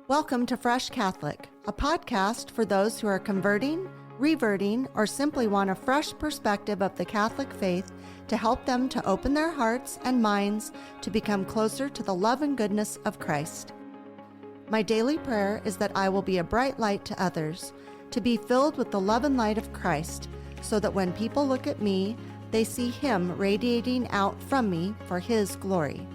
Welcome to Fresh Catholic, a podcast for those who are converting, reverting, or simply want a fresh perspective of the Catholic faith to help them to open their hearts and minds to become closer to the love and goodness of Christ. My daily prayer is that I will be a bright light to others, to be filled with the love and light of Christ, so that when people look at me, they see Him radiating out from me for His glory.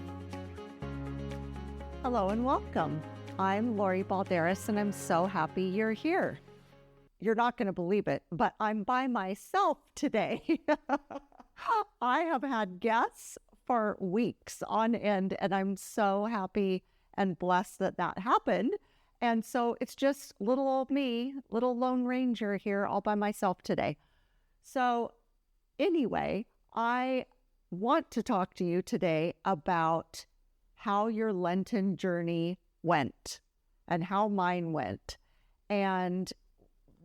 Hello and welcome. I'm Lori Balderas, and I'm so happy you're here. You're not going to believe it, but I'm by myself today. I have had guests for weeks on end, and I'm so happy and blessed that that happened. And so it's just little old me, little Lone Ranger here all by myself today. So anyway, I want to talk to you today about how your Lenten journey went and how mine went. And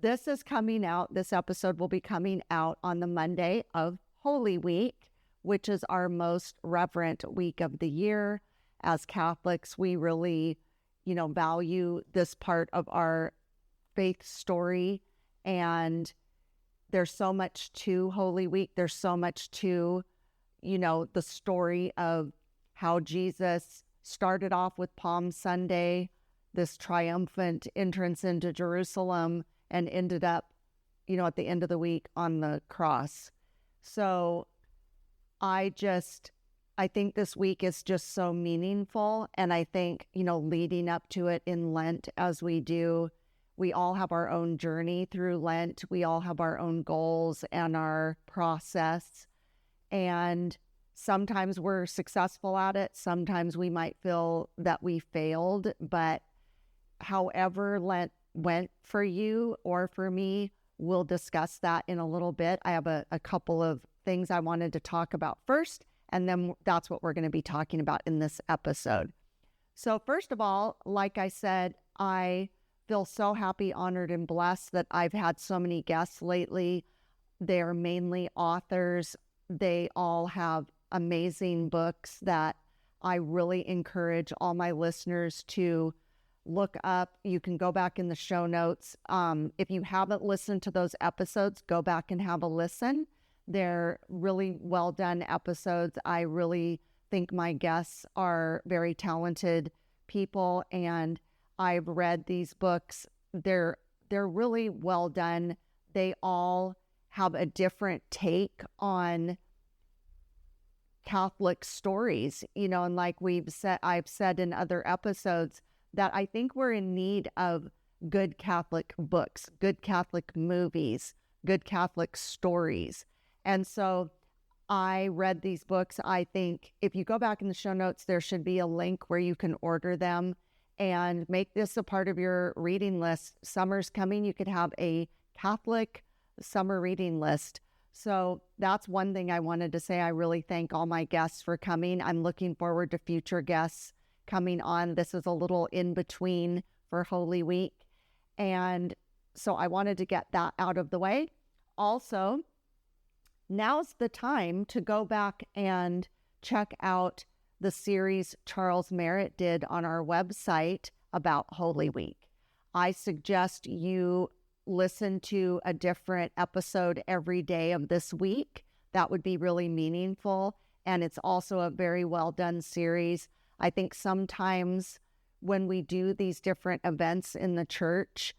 this is coming out, this episode will be coming out on the Monday of Holy Week, which is our most reverent week of the year. As Catholics, we really, value this part of our faith story. And there's so much to Holy Week. There's so much to, the story of how Jesus started off with Palm Sunday, this triumphant entrance into Jerusalem, and ended up, at the end of the week on the cross. So I think this week is just so meaningful. And I think, leading up to it in Lent, as we do, we all have our own journey through Lent. We all have our own goals and our process. And sometimes we're successful at it. Sometimes we might feel that we failed. But however Lent went for you or for me, we'll discuss that in a little bit. I have a couple of things I wanted to talk about first, and then that's what we're going to be talking about in this episode. So first of all, like I said, I feel so happy, honored, and blessed that I've had so many guests lately. They're mainly authors. They all have amazing books that I really encourage all my listeners to look up. You can go back in the show notes. If you haven't listened to those episodes, go back and have a listen. They're really well done episodes. I really think my guests are very talented people, and I've read these books. They're really well done. They all have a different take on Catholic stories, and like I've said in other episodes, that I think we're in need of good Catholic books, good Catholic movies, good Catholic stories. And so I read these books. I think if you go back in the show notes, there should be a link where you can order them and make this a part of your reading list. Summer's coming. You could have a Catholic summer reading list. So that's one thing I wanted to say. I really thank all my guests for coming. I'm looking forward to future guests coming on. This is a little in between for Holy Week. And so I wanted to get that out of the way. Also, now's the time to go back and check out the series Charles Merritt did on our website about Holy Week. I suggest you listen to a different episode every day of this week. That would be really meaningful. And it's also a very well done series. I think sometimes when we do these different events in the church,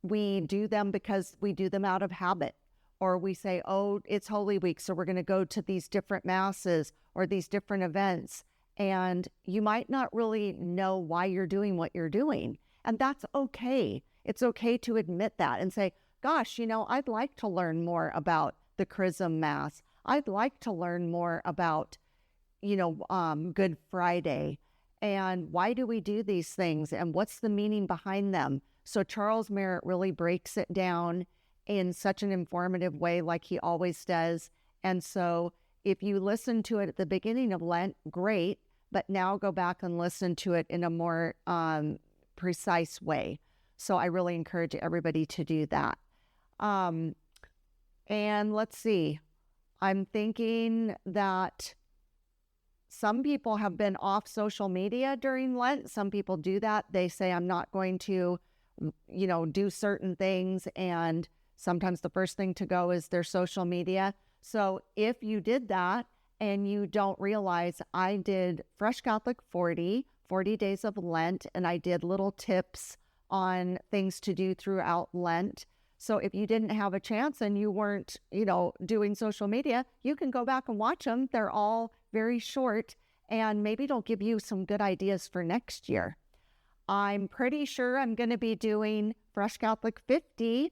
we do them because we do them out of habit. Or we say, oh, it's Holy Week, so we're going to go to these different masses or these different events. And you might not really know why you're doing what you're doing. And that's okay. It's okay to admit that and say, gosh, I'd like to learn more about the Chrism Mass. I'd like to learn more about, Good Friday. And why do we do these things? And what's the meaning behind them? So Charles Merritt really breaks it down in such an informative way, like he always does. And so if you listen to it at the beginning of Lent, great. But now go back and listen to it in a more precise way. So I really encourage everybody to do that. And let's see, I'm thinking that Some people have been off social media during Lent. Some people do that. They say, I'm not going to, do certain things. And sometimes the first thing to go is their social media. So if you did that and you don't realize, I did Fresh Catholic 40 days of Lent, and I did little tips on things to do throughout Lent. So if you didn't have a chance and you weren't, doing social media, you can go back and watch them. They're all very short, and maybe it'll give you some good ideas for next year. I'm pretty sure I'm going to be doing Fresh Catholic 50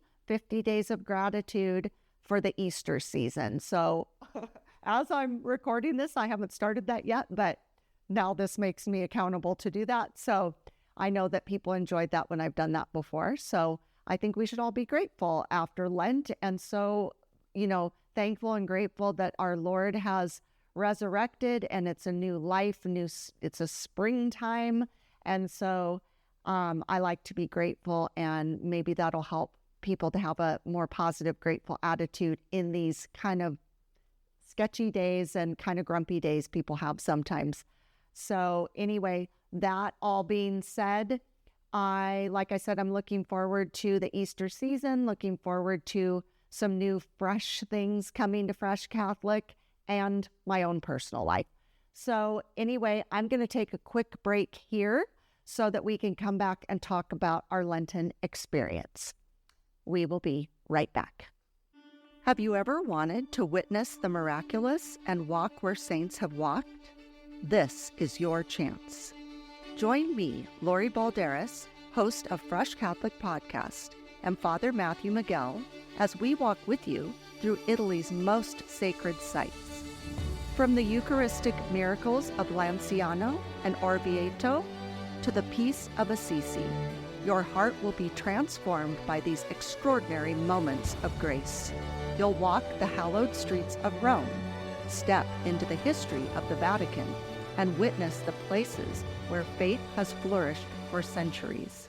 days of gratitude for the Easter season. So as I'm recording this, I haven't started that yet, but now this makes me accountable to do that. So I know that people enjoyed that when I've done that before. So I think we should all be grateful after Lent. And so, thankful and grateful that our Lord has resurrected, and it's a new life, it's a springtime. And so I like to be grateful, and maybe that'll help people to have a more positive, grateful attitude in these kind of sketchy days and kind of grumpy days people have sometimes. So anyway, that all being said, like I said, I'm looking forward to the Easter season, looking forward to some new fresh things coming to Fresh Catholic and my own personal life. So anyway, I'm going to take a quick break here so that we can come back and talk about our Lenten experience. We will be right back. Have you ever wanted to witness the miraculous and walk where saints have walked? This is your chance. Join me, Lori Balderas, host of Fresh Catholic Podcast, and Father Matthew Miguel as we walk with you through Italy's most sacred sites. From the Eucharistic miracles of Lanciano and Orvieto to the peace of Assisi, your heart will be transformed by these extraordinary moments of grace. You'll walk the hallowed streets of Rome, step into the history of the Vatican, and witness the places where faith has flourished for centuries.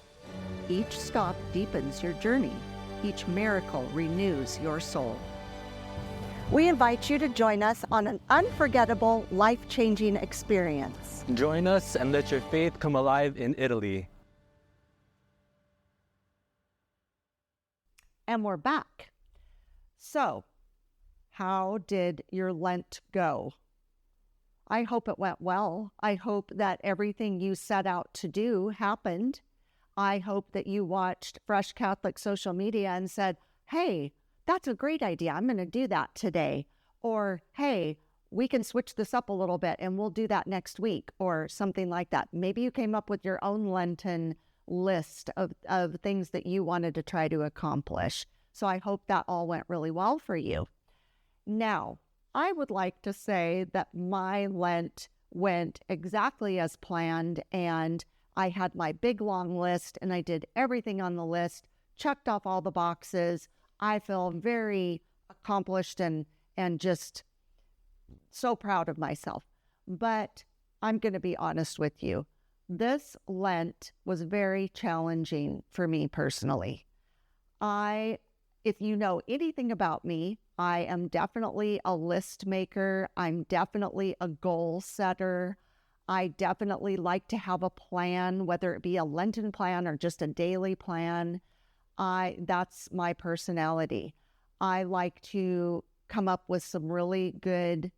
Each stop deepens your journey. Each miracle renews your soul. We invite you to join us on an unforgettable, life-changing experience. Join us and let your faith come alive in Italy. And we're back. So, how did your Lent go? I hope it went well. I hope that everything you set out to do happened. I hope that you watched Fresh Catholic social media and said, hey, that's a great idea. I'm going to do that today. Or, hey, we can switch this up a little bit and we'll do that next week, or something like that. Maybe you came up with your own Lenten list of things that you wanted to try to accomplish. So I hope that all went really well for you. Now, I would like to say that my Lent went exactly as planned, and I had my big long list and I did everything on the list, checked off all the boxes. I feel very accomplished and just so proud of myself. But I'm going to be honest with you. This Lent was very challenging for me personally. If you know anything about me, I am definitely a list maker. I'm definitely a goal setter. I definitely like to have a plan, whether it be a Lenten plan or just a daily plan. That's my personality. I like to come up with some really good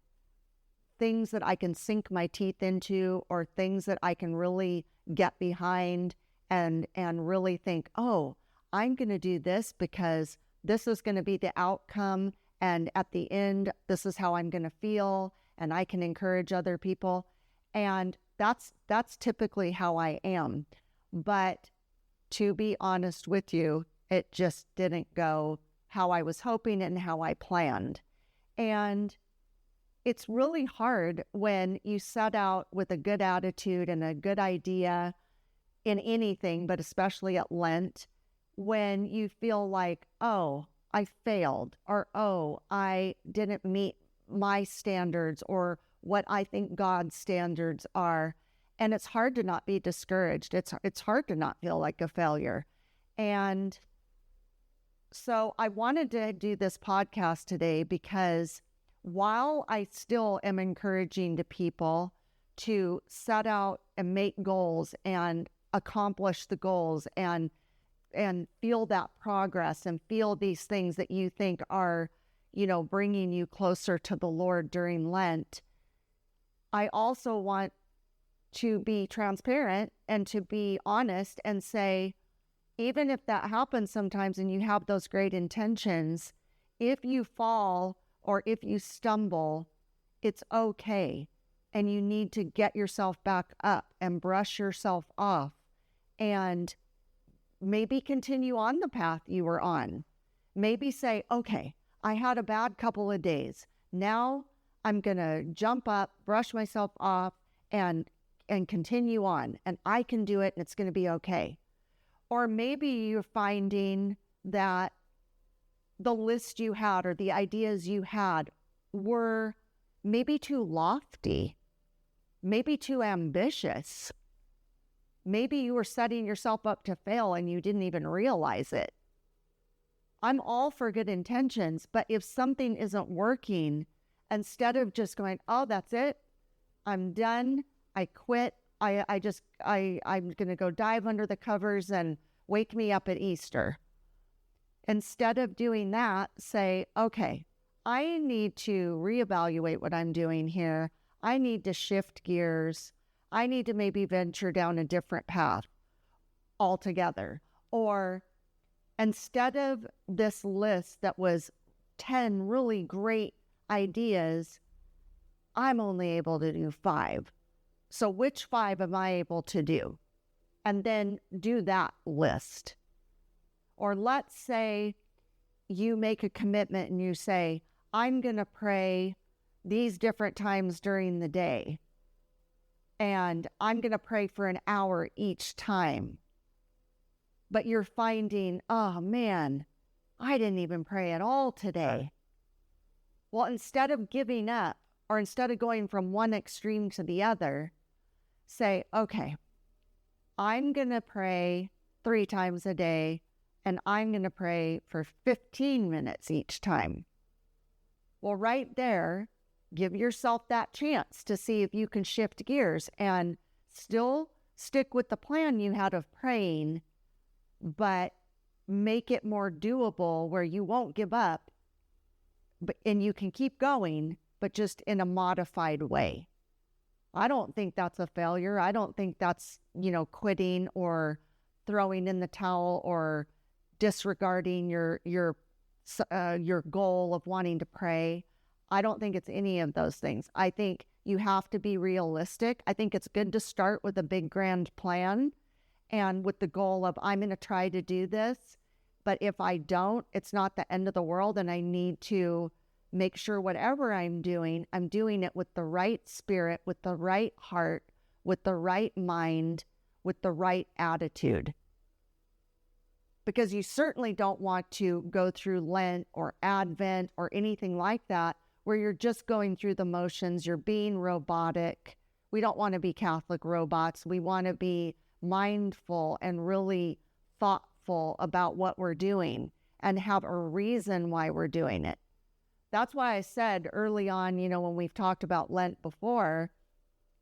things that I can sink my teeth into, or things that I can really get behind and really think, oh, I'm going to do this because this is going to be the outcome. And at the end, this is how I'm going to feel, and I can encourage other people. And that's typically how I am. But to be honest with you, it just didn't go how I was hoping and how I planned. And it's really hard when you set out with a good attitude and a good idea in anything, but especially at Lent, when you feel like, oh, I failed, or oh, I didn't meet my standards or what I think God's standards are. And it's hard to not be discouraged. It's hard to not feel like a failure. And so I wanted to do this podcast today because while I still am encouraging to people to set out and make goals and accomplish the goals and feel that progress and feel these things that you think are, bringing you closer to the Lord during Lent, I also want to be transparent and to be honest and say, even if that happens sometimes and you have those great intentions, if you fall or if you stumble, it's okay. And you need to get yourself back up and brush yourself off and maybe continue on the path you were on. Maybe say, okay, I had a bad couple of days. Now I'm going to jump up, brush myself off, and continue on. And I can do it, and it's going to be okay. Or maybe you're finding that the list you had or the ideas you had were maybe too lofty, maybe too ambitious. Maybe you were setting yourself up to fail and you didn't even realize it. I'm all for good intentions, but if something isn't working, instead of just going, oh, that's it, I'm done, I quit, I'm going to go dive under the covers and wake me up at Easter. Instead of doing that, say, okay, I need to reevaluate what I'm doing here. I need to shift gears. I need to maybe venture down a different path altogether. Or instead of this list that was 10 really great ideas, I'm only able to do 5. So which 5 am I able to do? And then do that list. Or let's say you make a commitment and you say, I'm going to pray these different times during the day. And I'm going to pray for an hour each time. But you're finding, oh man, I didn't even pray at all today. Well, instead of giving up, or instead of going from one extreme to the other, say, okay, I'm going to pray 3 times a day, and I'm going to pray for 15 minutes each time. Well, right there, give yourself that chance to see if you can shift gears and still stick with the plan you had of praying, but make it more doable where you won't give up, and you can keep going, but just in a modified way. I don't think that's a failure. I don't think that's, quitting or throwing in the towel or disregarding your goal of wanting to pray. I don't think it's any of those things. I think you have to be realistic. I think it's good to start with a big grand plan and with the goal of, I'm going to try to do this, but if I don't, it's not the end of the world, and I need to make sure whatever I'm doing it with the right spirit, with the right heart, with the right mind, with the right attitude. Because you certainly don't want to go through Lent or Advent or anything like that where you're just going through the motions, you're being robotic. We don't want to be Catholic robots. We want to be mindful and really thoughtful about what we're doing and have a reason why we're doing it. That's why I said early on, when we've talked about Lent before,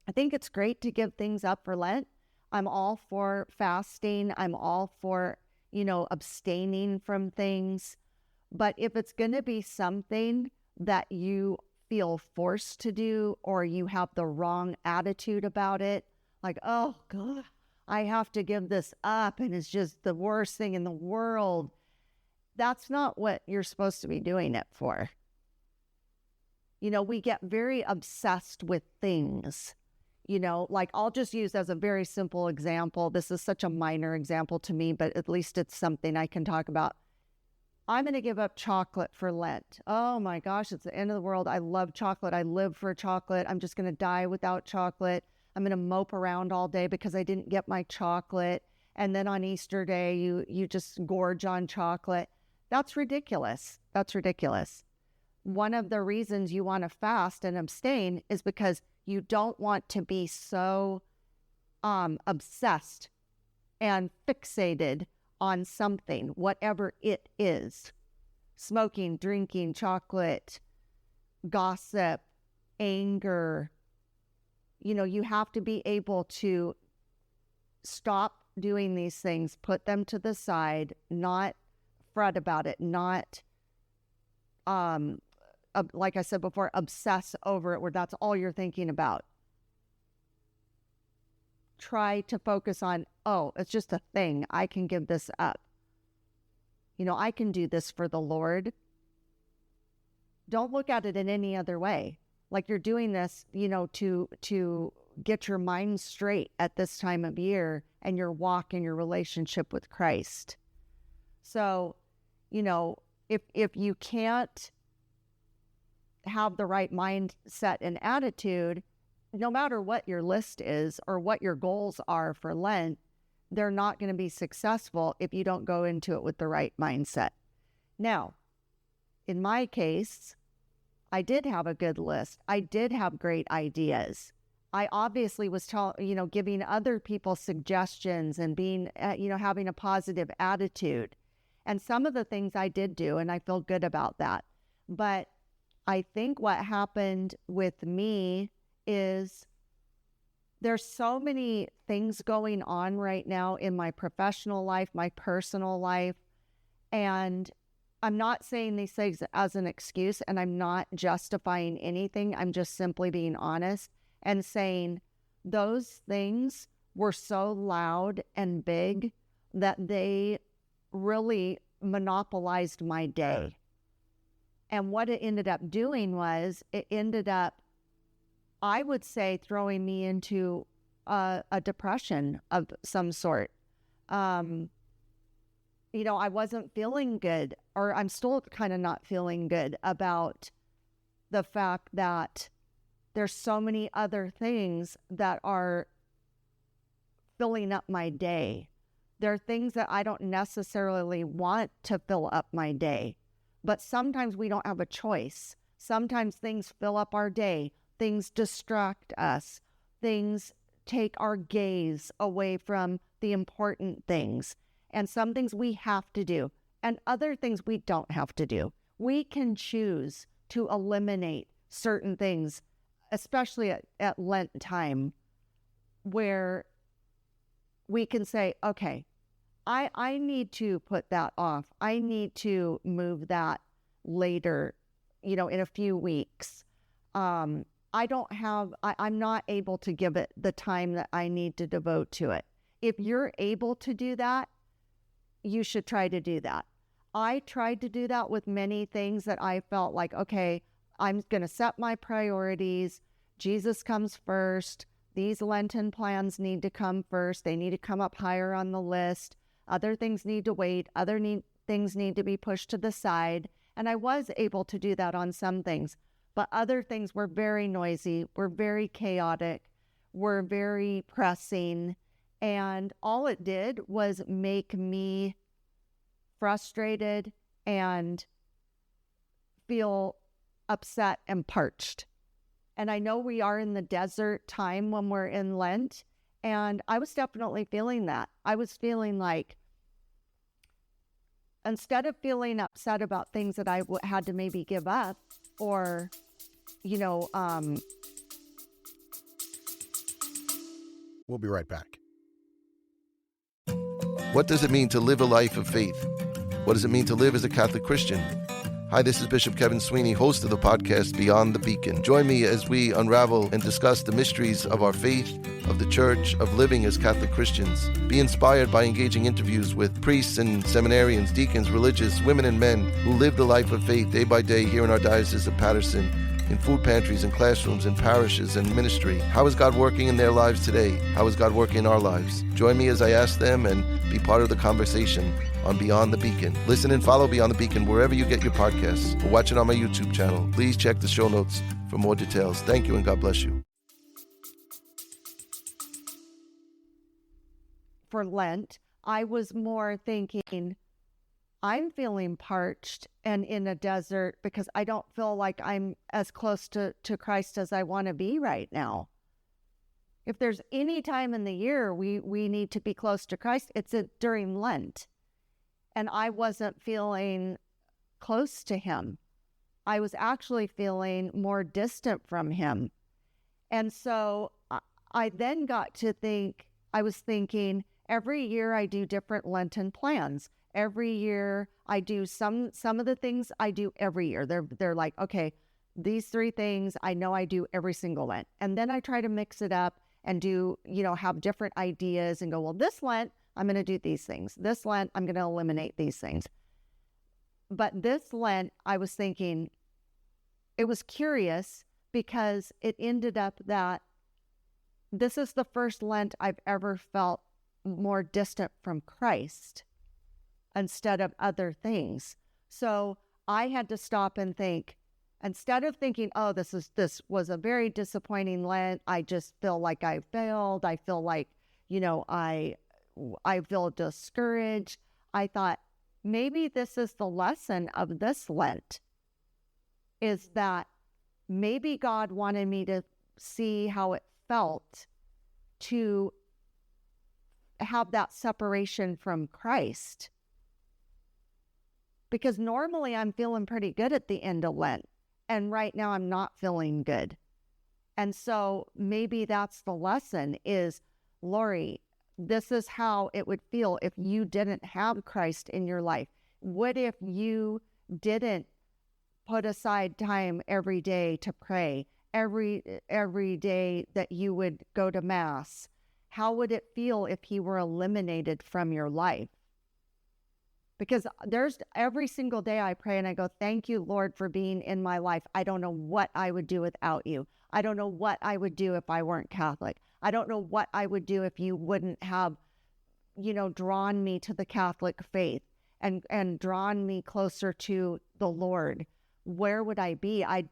I think it's great to give things up for Lent. I'm all for fasting. I'm all for, abstaining from things. But if it's going to be something that you feel forced to do, or you have the wrong attitude about it, like, oh God, I have to give this up and it's just the worst thing in the world. That's not what you're supposed to be doing it for. We get very obsessed with things, like I'll just use as a very simple example. This is such a minor example to me, but at least it's something I can talk about. I'm going to give up chocolate for Lent. Oh my gosh, it's the end of the world. I love chocolate. I live for chocolate. I'm just going to die without chocolate. I'm going to mope around all day because I didn't get my chocolate. And then on Easter Day, you just gorge on chocolate. That's ridiculous. That's ridiculous. One of the reasons you want to fast and abstain is because you don't want to be so obsessed and fixated on something, whatever it is. Smoking, drinking, chocolate, gossip, anger, you have to be able to stop doing these things, put them to the side, not fret about it, not, like I said before, obsess over it where that's all you're thinking about. Try to focus on, oh, it's just a thing. I can give this up. I can do this for the Lord. Don't look at it in any other way. Like you're doing this, to get your mind straight at this time of year and your walk in your relationship with Christ. So, if you can't have the right mindset and attitude, no matter what your list is or what your goals are for Lent, they're not going to be successful if you don't go into it with the right mindset. Now, in my case, I did have a good list. I did have great ideas. I obviously was giving other people suggestions and being, having a positive attitude. And some of the things I did do, and I feel good about that. But I think what happened with me is there's so many things going on right now in my professional life, my personal life, and I'm not saying these things as an excuse, and I'm not justifying anything. I'm just simply being honest and saying those things were so loud and big that they really monopolized my day. And what it ended up doing was it ended up, I would say, throwing me into a depression of some sort. I wasn't feeling good, or I'm still kind of not feeling good about the fact that there's so many other things that are filling up my day. There are things that I don't necessarily want to fill up my day, but sometimes we don't have a choice. Sometimes things fill up our day. Things distract us. Things take our gaze away from the important things. And some things we have to do, and other things we don't have to do. We can choose to eliminate certain things, especially at Lent time, where we can say, okay, I need to put that off. I need to move that later, in a few weeks. I'm not able to give it the time that I need to devote to it. If you're able to do that, you should try to do that. I tried to do that with many things that I felt like, okay, I'm going to set my priorities. Jesus comes first. These Lenten plans need to come first. They need to come up higher on the list. Other things need to wait. Things need to be pushed to the side. And I was able to do that on some things. But other things were very noisy, were very chaotic, were very pressing. And all it did was make me frustrated and feel upset and parched. And I know we are in the desert time when we're in Lent, and I was definitely feeling that. I was feeling like, instead of feeling upset about things that I had to maybe give up or, We'll be right back. What does it mean to live a life of faith? What does it mean to live as a Catholic Christian? Hi, this is Bishop Kevin Sweeney, host of the podcast Beyond the Beacon. Join me as we unravel and discuss the mysteries of our faith, of the Church, of living as Catholic Christians. Be inspired by engaging interviews with priests and seminarians, deacons, religious, women and men who live the life of faith day by day here in our Diocese of Paterson, in food pantries and classrooms and parishes and ministry. How is God working in their lives today? How is God working in our lives? Join me as I ask them and be part of the conversation on Beyond the Beacon. Listen and follow Beyond the Beacon wherever you get your podcasts or watch it on my YouTube channel. Please check the show notes for more details. Thank you and God bless you. For Lent, I was more thinking, I'm feeling parched and in a desert because I don't feel like I'm as close to Christ as I want to be right now. If there's any time in the year we need to be close to Christ, it's during Lent. And I wasn't feeling close to him. I was actually feeling more distant from him. And so I then got to think, I was thinking, every year I do different Lenten plans. Every year I do some of the things I do every year. They're like, okay, these 3 things I know I do every single Lent. And then I try to mix it up and do, have different ideas and go, well, this Lent, I'm going to do these things. This Lent, I'm going to eliminate these things. But this Lent, I was thinking, it was curious because it ended up that this is the first Lent I've ever felt more distant from Christ instead of other things. So I had to stop and think, instead of thinking, oh, this was a very disappointing Lent, I just feel like I failed. I feel like, I feel discouraged. I thought, maybe this is the lesson of this Lent, is that maybe God wanted me to see how it felt to have that separation from Christ. Because normally I'm feeling pretty good at the end of Lent, and right now I'm not feeling good. And so maybe that's the lesson is, Lori, this is how it would feel if you didn't have Christ in your life. What if you didn't put aside time every day to pray, every day that you would go to Mass? How would it feel if he were eliminated from your life? Because there's every single day I pray and I go, thank you, Lord, for being in my life. I don't know what I would do without you. I don't know what I would do if I weren't Catholic. I don't know what I would do if you wouldn't have, drawn me to the Catholic faith and drawn me closer to the Lord. Where would I be? I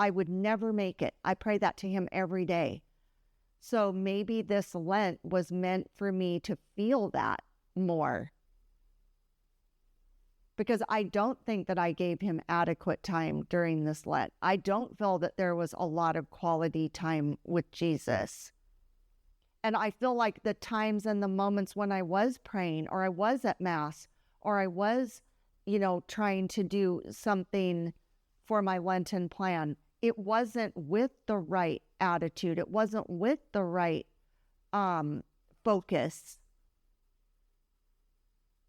would never make it. I pray that to him every day. So maybe this Lent was meant for me to feel that more. Because I don't think that I gave him adequate time during this Lent. I don't feel that there was a lot of quality time with Jesus. And I feel like the times and the moments when I was praying, or I was at Mass, or I was, trying to do something for my Lenten plan, it wasn't with the right attitude. It wasn't with the right focus.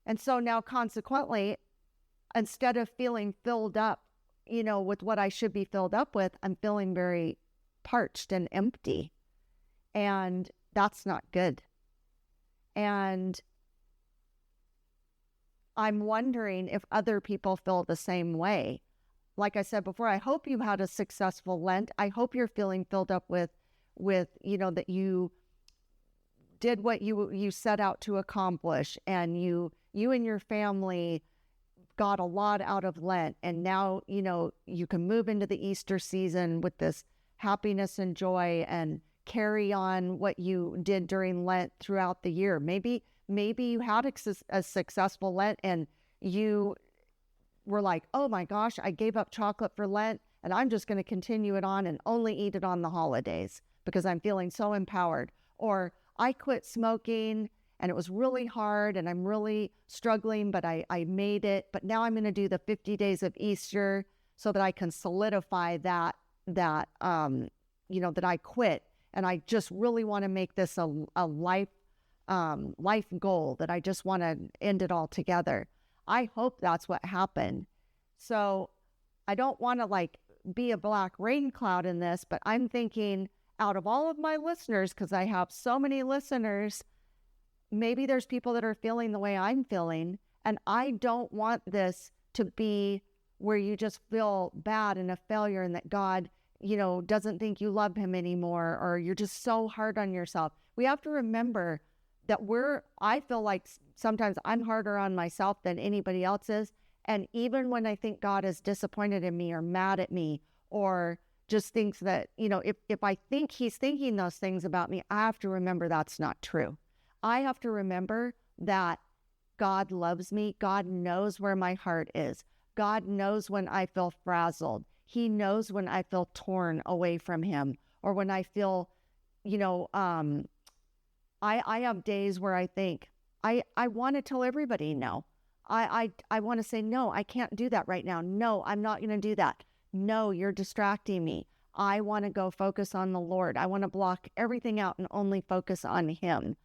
And so now consequently, instead of feeling filled up, with what I should be filled up with, I'm feeling very parched and empty. And that's not good. And I'm wondering if other people feel the same way. Like I said before, I hope you had a successful Lent. I hope you're feeling filled up with that you did what you set out to accomplish, and you and your family got a lot out of Lent, and now you can move into the Easter season with this happiness and joy and carry on what you did during Lent throughout the year. Maybe you had a successful Lent and you were like, oh my gosh, I gave up chocolate for Lent and I'm just going to continue it on and only eat it on the holidays because I'm feeling so empowered. Or I quit smoking and it was really hard and I'm really struggling, but I made it. But now I'm going to do the 50 days of Easter so that I can solidify that I quit. And I just really want to make this a life goal, that I just want to end it all together. I hope that's what happened. So I don't want to be a black rain cloud in this, but I'm thinking out of all of my listeners, because I have so many listeners, maybe there's people that are feeling the way I'm feeling. And I don't want this to be where you just feel bad and a failure and that God, doesn't think you love him anymore, or you're just so hard on yourself. We have to remember that I feel like sometimes I'm harder on myself than anybody else is. And even when I think God is disappointed in me or mad at me, or just thinks that, if I think he's thinking those things about me, I have to remember that's not true. I have to remember that God loves me. God knows where my heart is. God knows when I feel frazzled. He knows when I feel torn away from him, or when I feel, I have days where I think, I want to tell everybody no. I want to say, no, I can't do that right now. No, I'm not going to do that. No, you're distracting me. I want to go focus on the Lord. I want to block everything out and only focus on Him.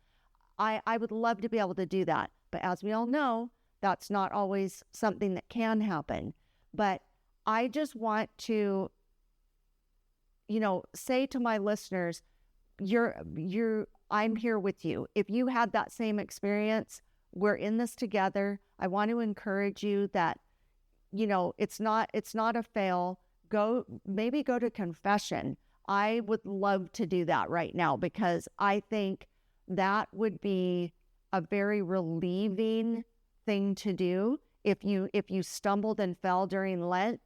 I would love to be able to do that. But as we all know, that's not always something that can happen. But I just want to, say to my listeners, I'm here with you. If you had that same experience, we're in this together. I want to encourage you that, it's not a fail. Maybe go to confession. I would love to do that right now, because I think that would be a very relieving thing to do. If you stumbled and fell during Lent,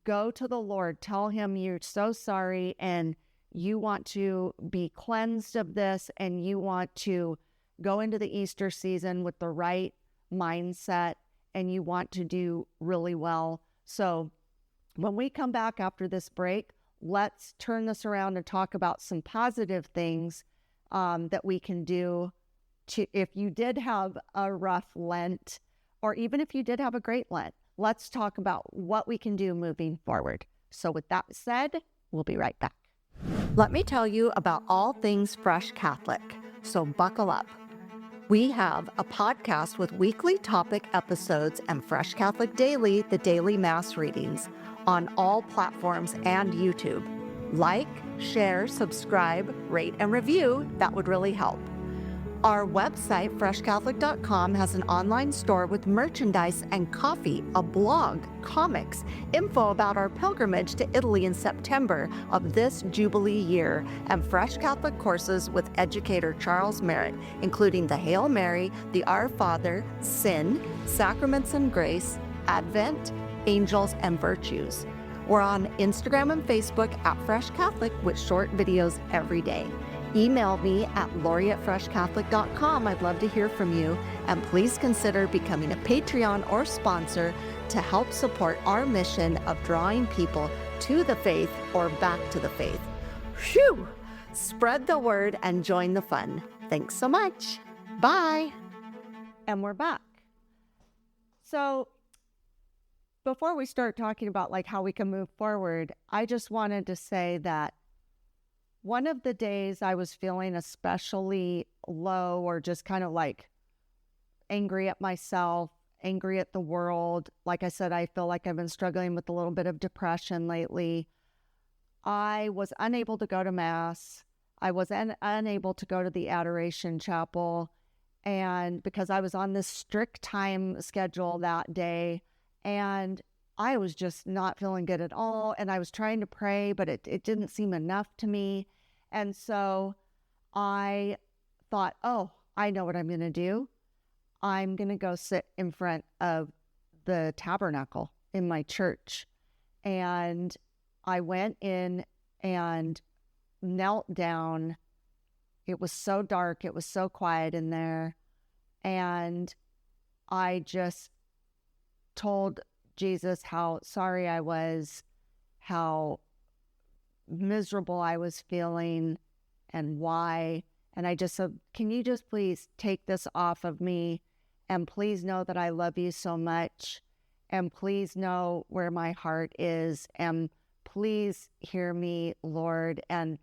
go to the Lord, tell Him you're so sorry and you want to be cleansed of this, and you want to go into the Easter season with the right mindset, and you want to do really well. So when we come back after this break, let's turn this around and talk about some positive things that we can do if you did have a rough Lent, or even if you did have a great Lent. Let's talk about what we can do moving forward. So with that said, we'll be right back. Let me tell you about all things Fresh Catholic, so buckle up. We have a podcast with weekly topic episodes and Fresh Catholic Daily, the daily Mass readings, on all platforms and YouTube. Like, share, subscribe, rate, and review. That would really help. Our website, freshcatholic.com, has an online store with merchandise and coffee, a blog, comics, info about our pilgrimage to Italy in September of this Jubilee year, and Fresh Catholic courses with educator Charles Merritt, including the Hail Mary, the Our Father, Sin, Sacraments and Grace, Advent, Angels, and Virtues. We're on Instagram and Facebook at Fresh Catholic with short videos every day. Email me at lori@freshcatholic.com. I'd love to hear from you. And please consider becoming a Patreon or sponsor to help support our mission of drawing people to the faith or back to the faith. Phew! Spread the word and join the fun. Thanks so much. Bye. And we're back. So before we start talking about how we can move forward, I just wanted to say that one of the days I was feeling especially low, or just kind of angry at myself, angry at the world. Like I said, I feel like I've been struggling with a little bit of depression lately. I was unable to go to Mass. I was unable to go to the Adoration Chapel, and because I was on this strict time schedule that day, and I was just not feeling good at all. And I was trying to pray, but it didn't seem enough to me. And so I thought, I know what I'm going to do. I'm going to go sit in front of the tabernacle in my church. And I went in and knelt down. It was so dark. It was so quiet in there. And I just told Jesus how sorry I was, how miserable I was feeling, and why. And I just said, can you just please take this off of me? And please know that I love you so much. And please know where my heart is. And please hear me, Lord. And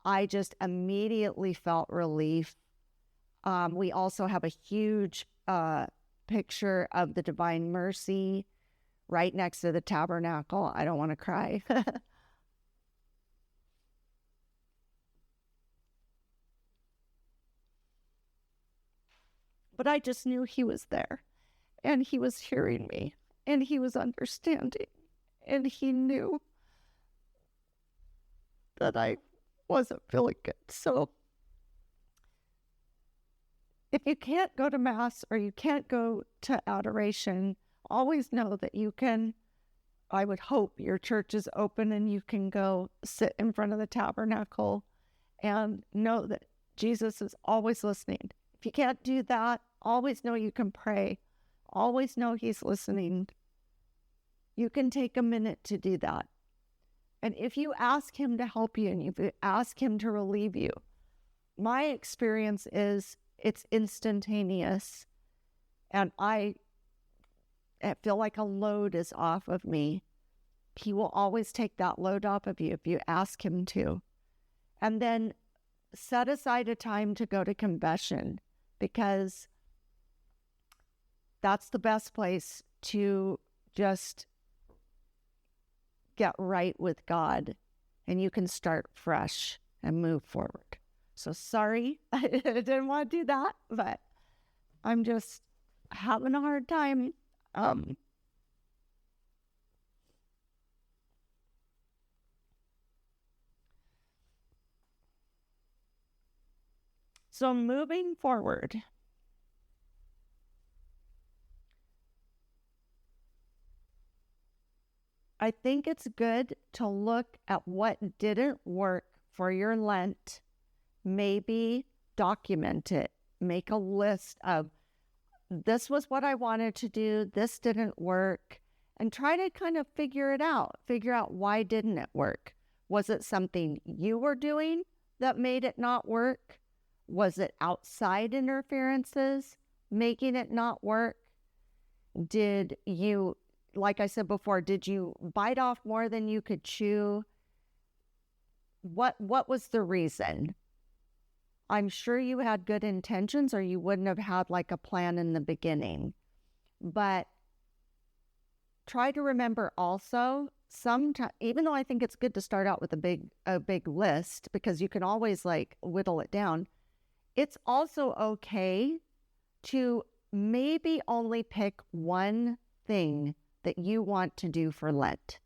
I just immediately felt relief. We also have a huge picture of the Divine Mercy right next to the tabernacle. I don't want to cry. But I just knew He was there, and He was hearing me, and He was understanding, and He knew that I wasn't feeling good. So if you can't go to Mass or you can't go to adoration, always know that you can. I would hope your church is open and you can go sit in front of the tabernacle and know that Jesus is always listening. If you can't do that, always know you can pray. Always know He's listening. You can take a minute to do that. And if you ask Him to help you and you ask Him to relieve you, my experience is it's instantaneous. And I feel like a load is off of me. He will always take that load off of you if you ask him to. And then set aside a time to go to confession, because that's the best place to just get right with God, and you can start fresh and move forward. So sorry, I didn't want to do that, but I'm just having a hard time. So moving forward, I think it's good to look at what didn't work for your Lent. Maybe document it. Make a list of, this was what I wanted to do, this didn't work, and try to kind of figure it out. Figure out, why didn't it work? Was it something you were doing that made it not work? Was it outside interferences making it not work? Did you, like I said before, did you bite off more than you could chew? What was the reason? I'm sure you had good intentions, or you wouldn't have had like a plan in the beginning. But try to remember also, sometimes, even though I think it's good to start out with a big list, because you can always like whittle it down, it's also okay to maybe only pick one thing that you want to do for Lent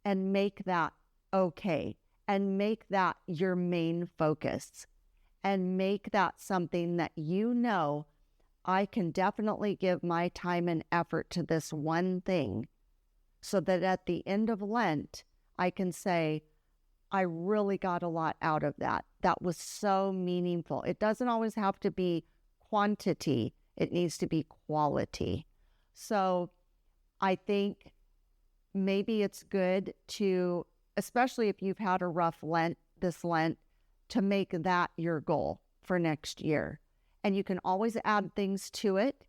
and make that okay, and make that your main focus, and make that something that you know, I can definitely give my time and effort to this one thing, so that at the end of Lent, I can say, I really got a lot out of that. That was so meaningful. It doesn't always have to be quantity. It needs to be quality. So I think maybe it's good to, especially if you've had a rough Lent, this Lent, to make that your goal for next year. And you can always add things to it.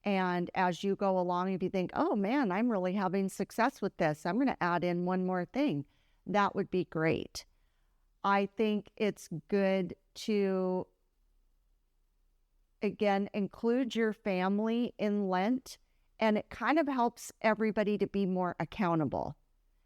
And as you go along, if you think, oh man, I'm really having success with this, I'm going to add in one more thing, that would be great. I think it's good to, again, include your family in Lent, and it kind of helps everybody to be more accountable.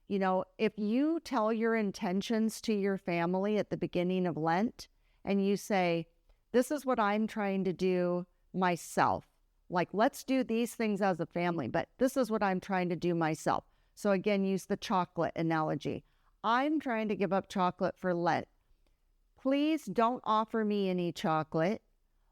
You know, if you tell your intentions to your family at the beginning of Lent, and you say, this is what I'm trying to do myself. Like, let's do these things as a family, but this is what I'm trying to do myself. So again, use the chocolate analogy. I'm trying to give up chocolate for Lent. Please don't offer me any chocolate.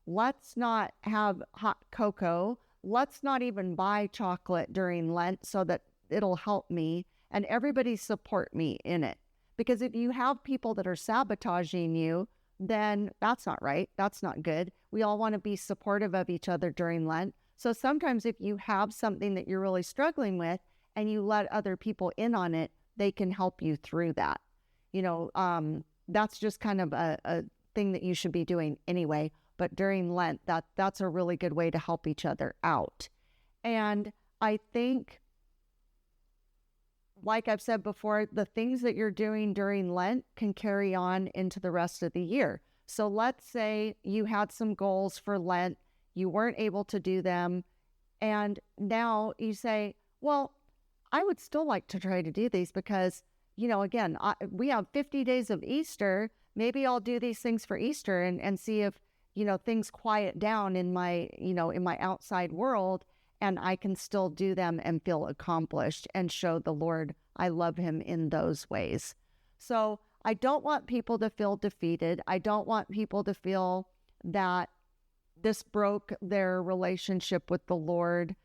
Let's not have hot cocoa. Let's not even buy chocolate during Lent so that it'll help me, and everybody support me in it. Because if you have people that are sabotaging you, then that's not right. That's not good. We all want to be supportive of each other during Lent. So sometimes if you have something that you're really struggling with and you let other people in on it, they can help you through that. You know, that's just kind of a thing that you should be doing anyway. But during Lent, that's a really good way to help each other out. And I think, like I've said before, the things that you're doing during Lent can carry on into the rest of the year. So let's say you had some goals for Lent, you weren't able to do them, and now you say, well, I would still like to try to do these because, you know, again, we have 50 days of Easter. Maybe I'll do these things for Easter and see if, you know, things quiet down in my, you know, in my outside world, and I can still do them and feel accomplished and show the Lord I love him in those ways. So I don't want people to feel defeated. I don't want people to feel that this broke their relationship with the Lord.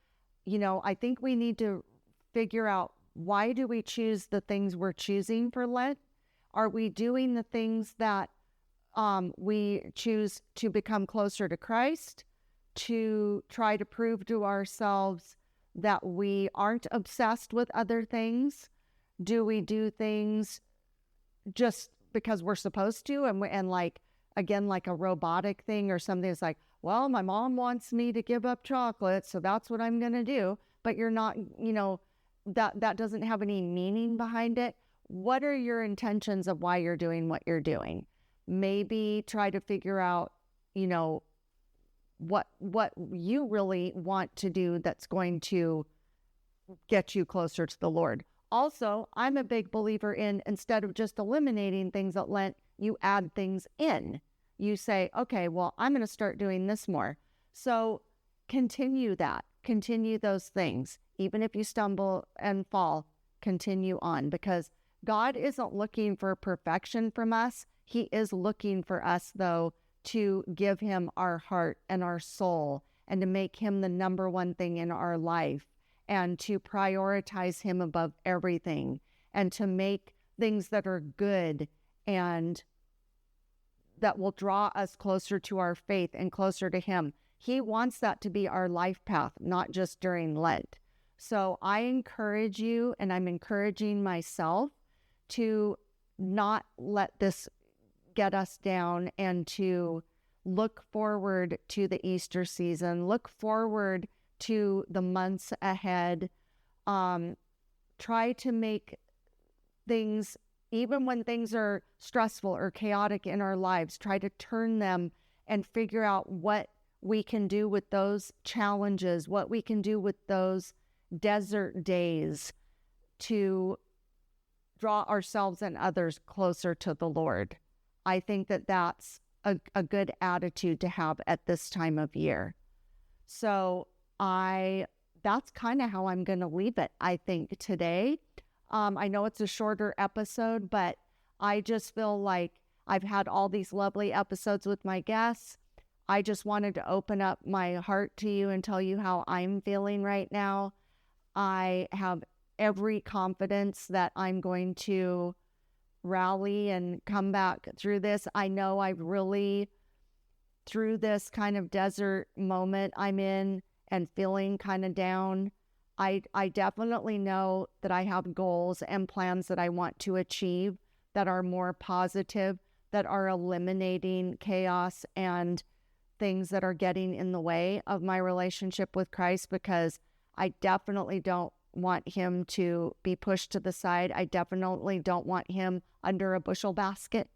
You know, I think we need to figure out, why do we choose the things we're choosing for Lent? Are we doing the things that we choose to become closer to Christ, to try to prove to ourselves that we aren't obsessed with other things? Do we do things just because we're supposed to, and like, again, like a robotic thing or something? It's like, well, my mom wants me to give up chocolate, so that's what I'm going to do. But you're not, you know, that doesn't have any meaning behind it. What are your intentions of why you're doing what you're doing? Maybe try to figure out, what you really want to do that's going to get you closer to the Lord. Also, I'm a big believer in, instead of just eliminating things at Lent, you add things in. You say, okay, well, I'm going to start doing this more. So continue that. Continue those things. Even if you stumble and fall, continue on, because God isn't looking for perfection from us. He is looking for us, though, to give him our heart and our soul, and to make him the number one thing in our life, and to prioritize him above everything, and to make things that are good and that will draw us closer to our faith and closer to him. He wants that to be our life path, not just during Lent. So I encourage you, and I'm encouraging myself, to not let this get us down, and to look forward to the Easter season, look forward to the months ahead. Try to make things, even when things are stressful or chaotic in our lives, try to turn them and figure out what we can do with those challenges, what we can do with those desert days to draw ourselves and others closer to the Lord. I think that that's a good attitude to have at this time of year. So that's kind of how I'm going to leave it, I think, today. I know it's a shorter episode, but I just feel like I've had all these lovely episodes with my guests. I just wanted to open up my heart to you and tell you how I'm feeling right now. I have every confidence that I'm going to rally and come back through this. I know I've really, through this kind of desert moment I'm in and feeling kind of down, I definitely know that I have goals and plans that I want to achieve that are more positive, that are eliminating chaos and things that are getting in the way of my relationship with Christ, because I definitely don't want him to be pushed to the side. I definitely don't want him under a bushel basket.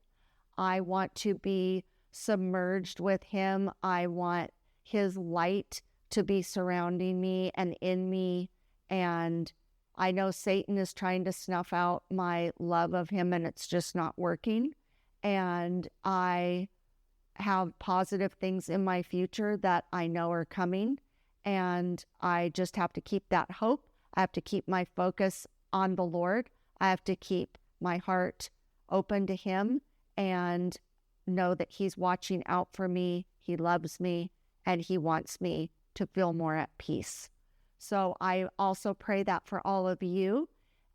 I want to be submerged with him. I want his light to be surrounding me and in me. And I know Satan is trying to snuff out my love of him, and it's just not working. And I have positive things in my future that I know are coming. And I just have to keep that hope. I have to keep my focus on the Lord. I have to keep my heart open to him and know that he's watching out for me. He loves me, and he wants me to feel more at peace. So I also pray that for all of you.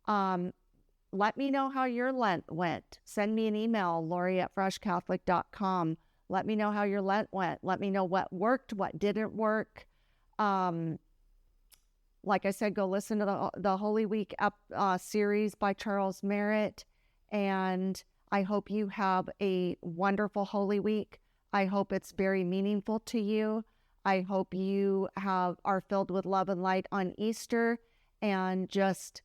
Let me know how your Lent went. Send me an email, Lori@freshcatholic.com. Let me know how your Lent went. Let me know what worked, what didn't work. Like I said, go listen to the Holy Week series by Charles Merritt. And I hope you have a wonderful Holy Week. I hope it's very meaningful to you. I hope you are filled with love and light on Easter, and just,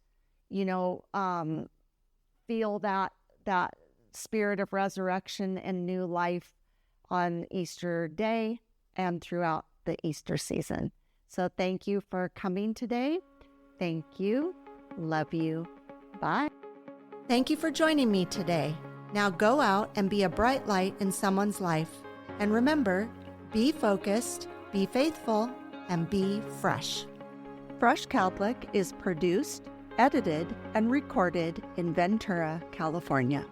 feel that spirit of resurrection and new life on Easter Day and throughout the Easter season. So thank you for coming today. Thank you. Love you. Bye. Thank you for joining me today. Now go out and be a bright light in someone's life. And remember, be focused, be faithful, and be fresh. Fresh Catholic is produced, edited, and recorded in Ventura, California.